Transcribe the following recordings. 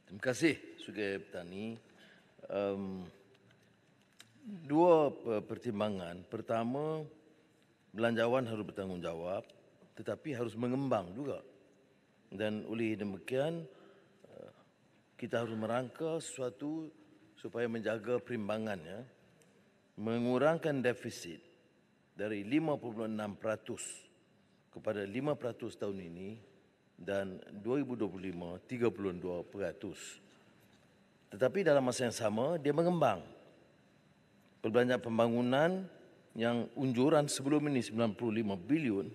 Terima kasih, Sugeng Petani. Dua pertimbangan. Pertama, belanjawan harus bertanggungjawab, tetapi harus mengembang juga. Dan oleh demikian, kita harus merangka sesuatu supaya menjaga perimbangan, ya. Mengurangkan defisit dari 5.6% kepada 5% tahun ini dan 2025 32%. Tetapi dalam masa yang sama dia mengembang. Perbelanjaan pembangunan yang unjuran sebelum ini 95 bilion,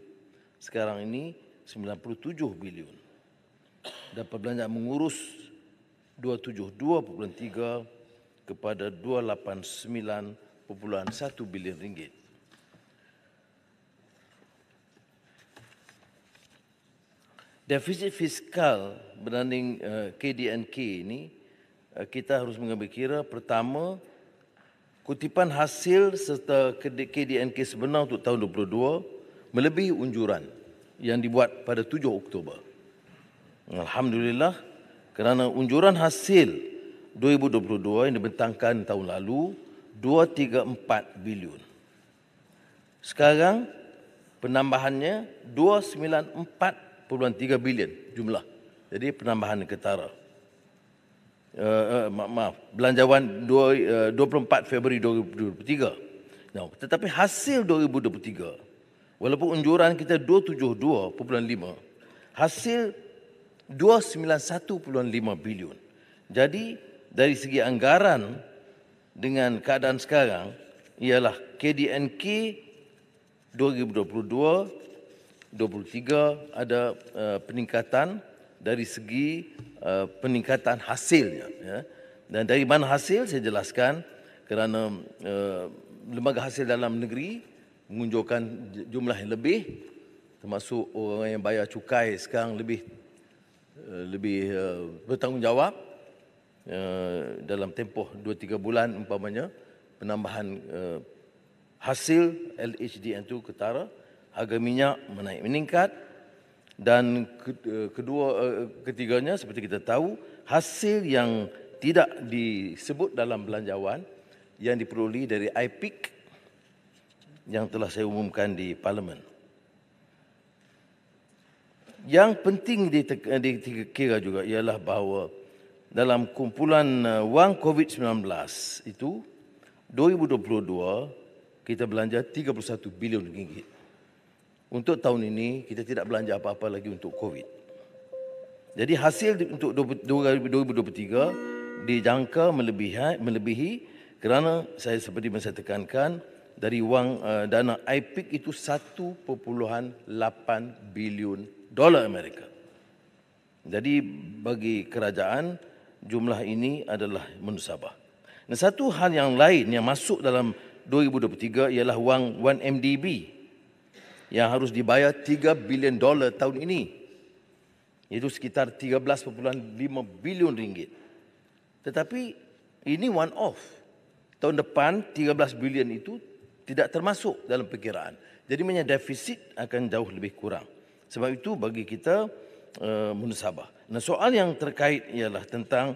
sekarang ini 97 bilion. Dan perbelanjaan mengurus 272.3 kepada 289.1 bilion ringgit. Defisit fiskal berbanding KDNK ini, kita harus mengambil kira pertama, kutipan hasil serta KDNK sebenar untuk tahun 2022 melebihi unjuran yang dibuat pada 7 Oktober. Alhamdulillah, kerana unjuran hasil 2022 yang dibentangkan tahun lalu 234 bilion. Sekarang penambahannya 294.3 bilion jumlah. Jadi penambahan ketara. Belanjawan 24 Februari 2023. Nah, tetapi hasil 2023, walaupun unjuran kita 272.5, hasil 291.5 bilion. Jadi dari segi anggaran dengan keadaan sekarang ialah KDNK 2022-23 ada peningkatan dari segi peningkatan hasilnya, ya. Dan dari mana hasil saya jelaskan, kerana lembaga hasil dalam negeri mengunjurkan jumlah yang lebih, termasuk orang yang bayar cukai sekarang lebih bertanggungjawab dalam tempoh 2-3 bulan umpamanya penambahan hasil LHDN itu ketara, harga minyak meningkat. Dan ketiganya seperti kita tahu, hasil yang tidak disebut dalam belanjawan yang diperoleh dari IPIC yang telah saya umumkan di Parlimen. Yang penting dikira juga ialah bahawa dalam kumpulan wang COVID-19 itu 2022 kita belanja 31 bilion ringgit. Untuk tahun ini kita tidak belanja apa-apa lagi untuk COVID. Jadi hasil untuk 2023 dijangka melebihi kerana seperti yang saya tekankan, dari wang dana IPIC itu 1.8 bilion dolar Amerika. Jadi bagi kerajaan jumlah ini adalah munasabah. Dan satu hal yang lain yang masuk dalam 2023 ialah wang 1MDB yang harus dibayar 3 bilion dolar tahun ini. Itu sekitar 13.5 bilion ringgit. Tetapi ini one off. Tahun depan 13 bilion itu tidak termasuk dalam perkiraan. Jadi defisit akan jauh lebih kurang. Sebab itu bagi kita munasabah. Nah, soal yang terkait ialah tentang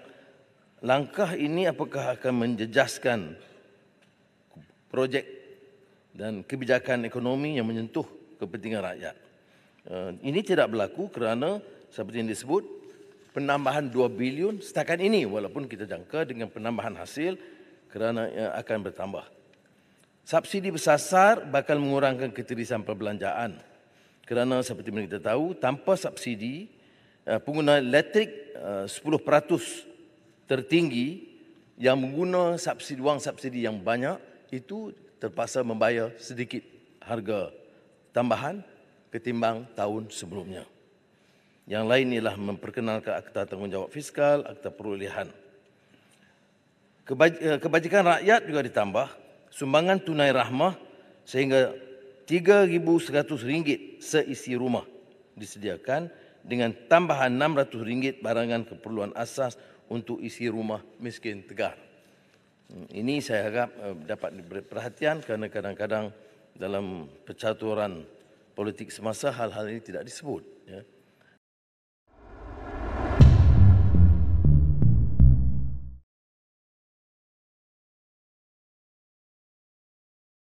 langkah ini apakah akan menjejaskan projek dan kebijakan ekonomi yang menyentuh kepentingan rakyat. Ini tidak berlaku kerana seperti yang disebut penambahan 2 bilion setakat ini, walaupun kita jangka dengan penambahan hasil kerana akan bertambah. Subsidi bersasar bakal mengurangkan ketirisan perbelanjaan kerana seperti yang kita tahu, tanpa subsidi pengguna elektrik 10% tertinggi yang mengguna wang subsidi yang banyak itu terpaksa membayar sedikit harga tambahan ketimbang tahun sebelumnya. Yang lain ialah memperkenalkan Akta Tanggungjawab Fiskal, Akta Perolehan. Kebajikan rakyat juga ditambah, sumbangan tunai rahmah sehingga RM3,100 seisi rumah disediakan dengan tambahan RM600 barangan keperluan asas untuk isi rumah miskin tegar. Ini saya harap dapat diberi perhatian kerana kadang-kadang dalam percaturan politik semasa hal-hal ini tidak disebut, ya.